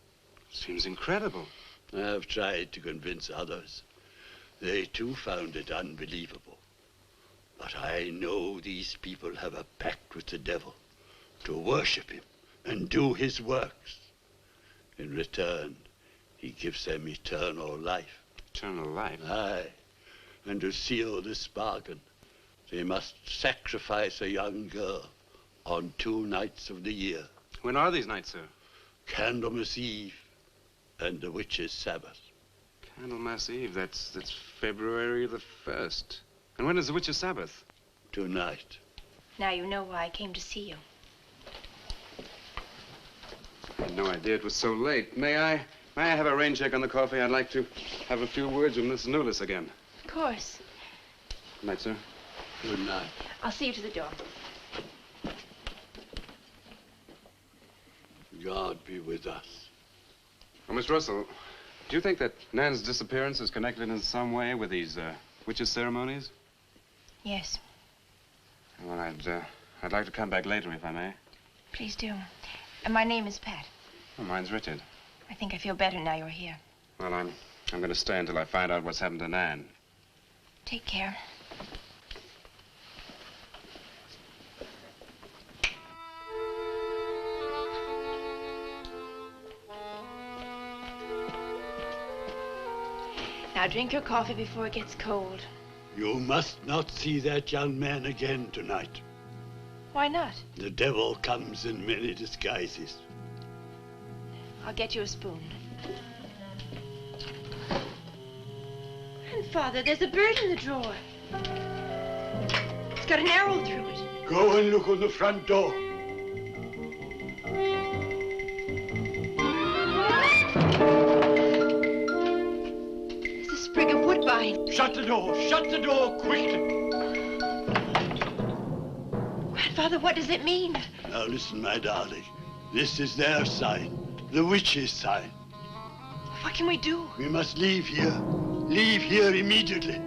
Seems incredible. I have tried to convince others. They too found it unbelievable. But I know these people have a pact with the devil to worship him and do his works. In return, he gives them eternal life. Eternal life? Aye. And to seal this bargain, they must sacrifice a young girl on 2 nights of the year. When are these nights, sir? Candlemas Eve and the witches' Sabbath. Candlemas Eve, that's February the 1st. And when is the witches' Sabbath? Tonight. Now you know why I came to see you. I had no idea it was so late. May I have a rain check on the coffee? I'd like to have a few words with Miss Newless again. Of course. Good night, sir. Good night. I'll see you to the door. God be with us. Oh, Miss Russell, do you think that Nan's disappearance is connected in some way with these witches' ceremonies? Yes. Well, I'd like to come back later, if I may. Please do. And my name is Pat. Oh, mine's Richard. I think I feel better now you're here. Well, I'm going to stay until I find out what's happened to Nan. Take care. Now drink your coffee before it gets cold. You must not see that young man again tonight. Why not? The devil comes in many disguises. I'll get you a spoon. Grandfather, there's a bird in the drawer. It's got an arrow through it. Go and look on the front door. There's a sprig of woodbine sign. Shut the door quickly. Grandfather, what does it mean? Now listen, my darling. This is their sign, the witch's sign. What can we do? We must leave here. Leave here immediately.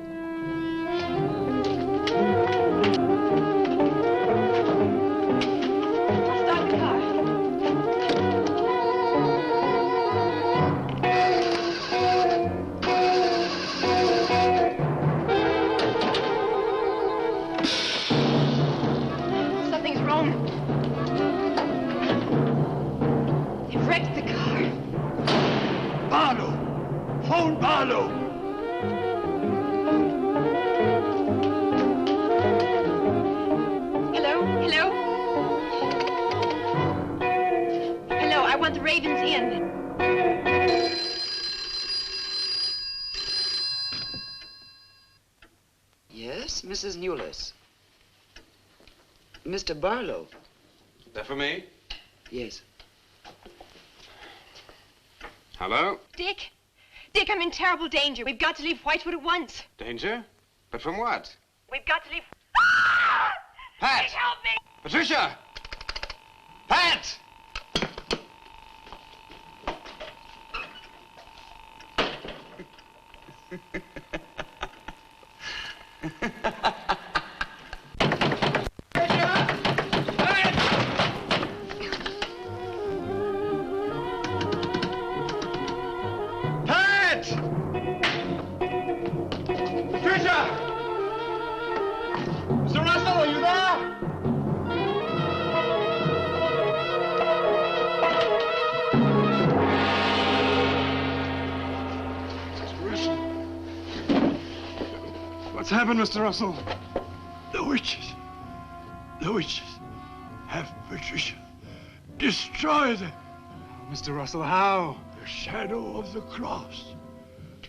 Start the car. Something's wrong. They've wrecked the car. Barlow! Phone Barlow! Hello? Hello? Hello, I want the Ravens Inn. Yes, Mrs. Newless. Mr. Barlow. That for me? Yes. Hello? Dick? Dick, I'm in terrible danger. We've got to leave Whitewood at once. Danger? But from what? We've got to leave... Pat! Dick, help me! Patricia! Pat! Pat! Patricia! Mr. Russell, are you there? What's happened, Mr. Russell? The witches have Patricia. Destroy them. Mr. Russell, how? The shadow of the cross.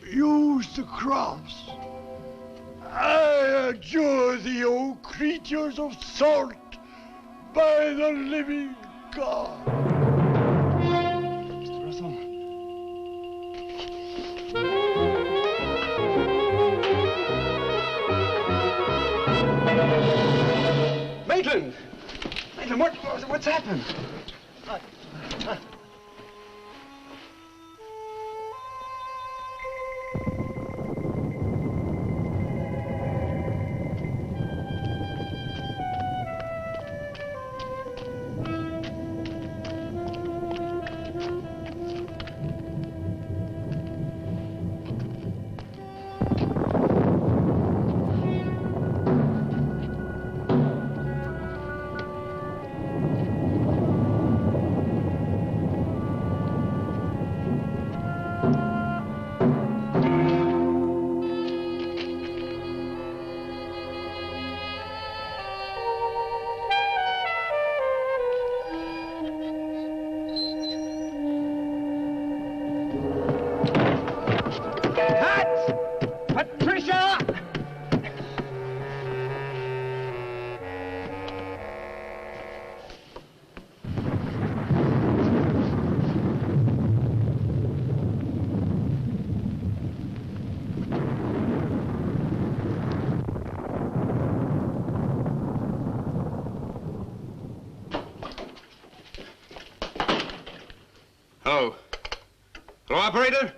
Use the cross. I adjure thee, O creatures of salt, by the living God. Mr. Russell. Maitland! Maitland, what's happened? Hello. Hello, operator?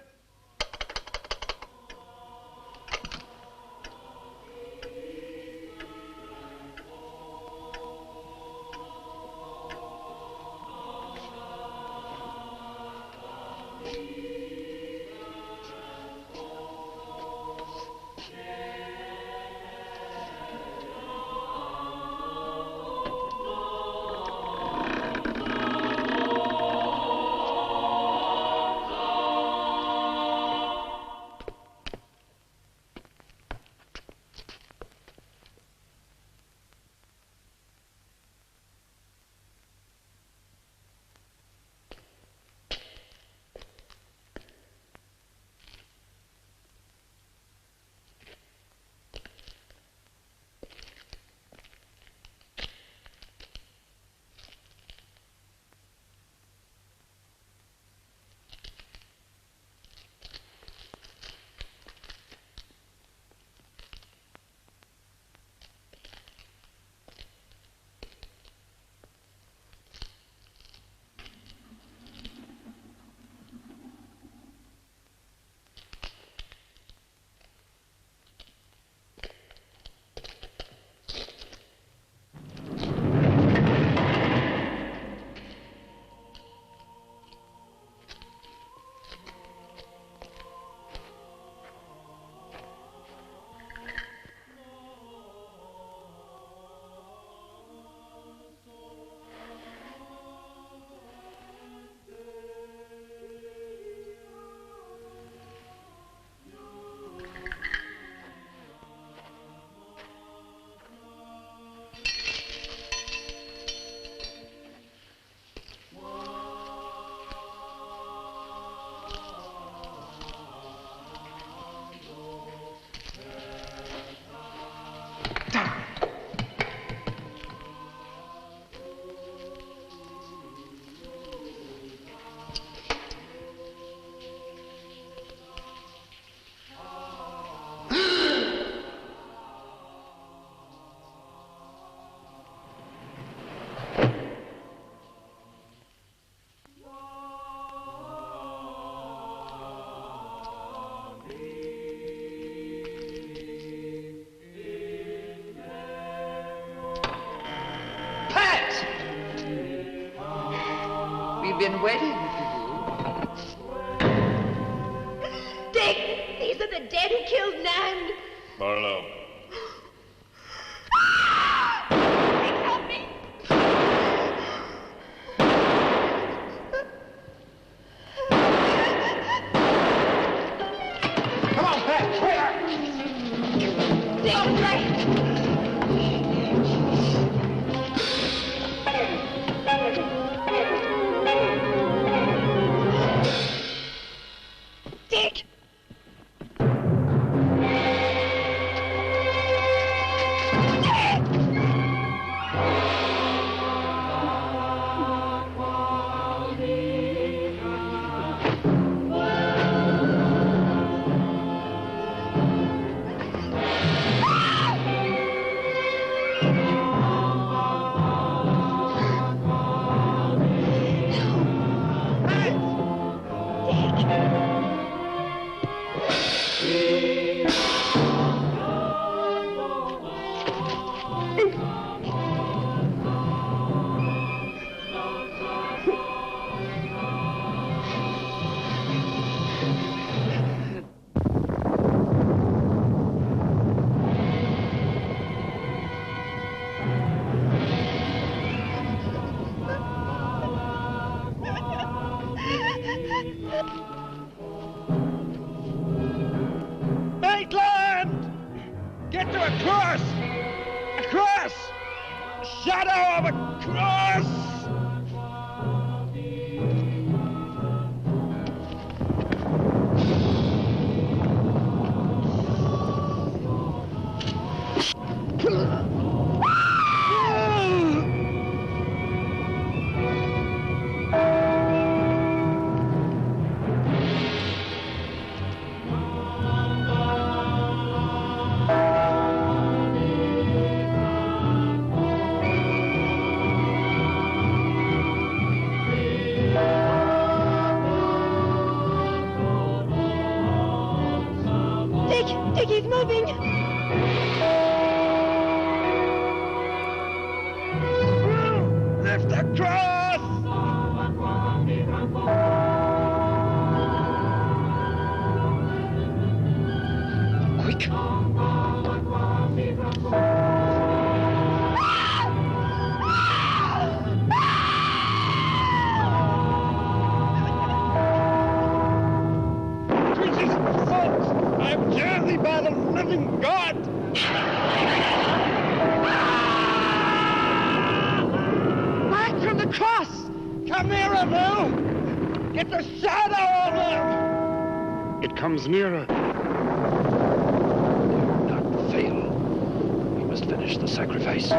Indian wedding for you. Dick, these are the dead who killed Nan. Barlow. Dick, help me. Come on, Pat, quick! Dick, right. Dick! Maitland! Get to a cross! A cross! Shadow of a cross! Dick, he's moving. Lift the cross! Quick. Jesus, folks! I'm journeyed by the living God! Back from the cross! Come nearer, Bill! Get the shadow of him! It comes nearer. Not fail. We must finish the sacrifice.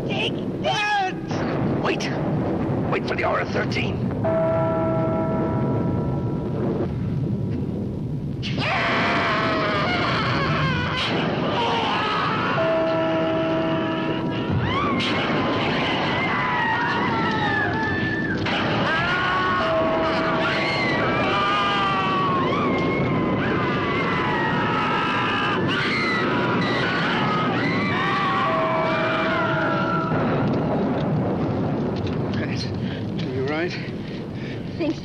Dick! Dead! Wait! Wait for the hour of 13. Are you right? I think so.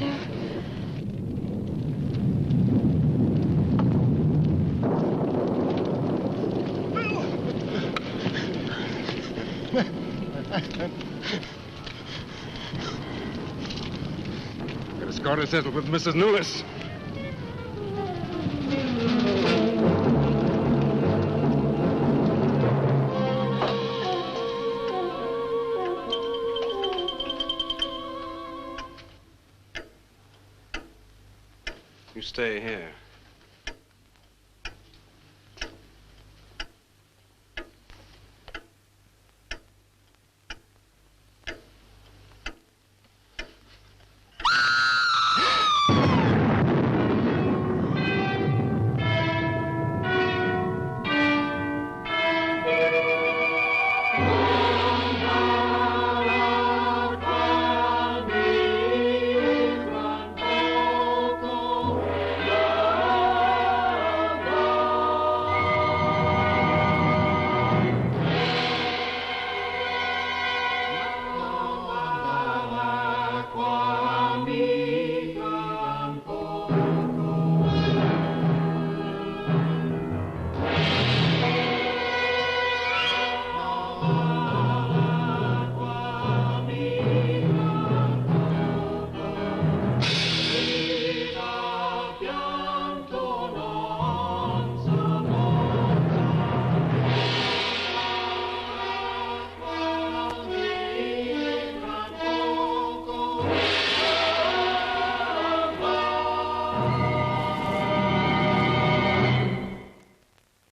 Get a score to settle with Mrs. Newless. You stay here.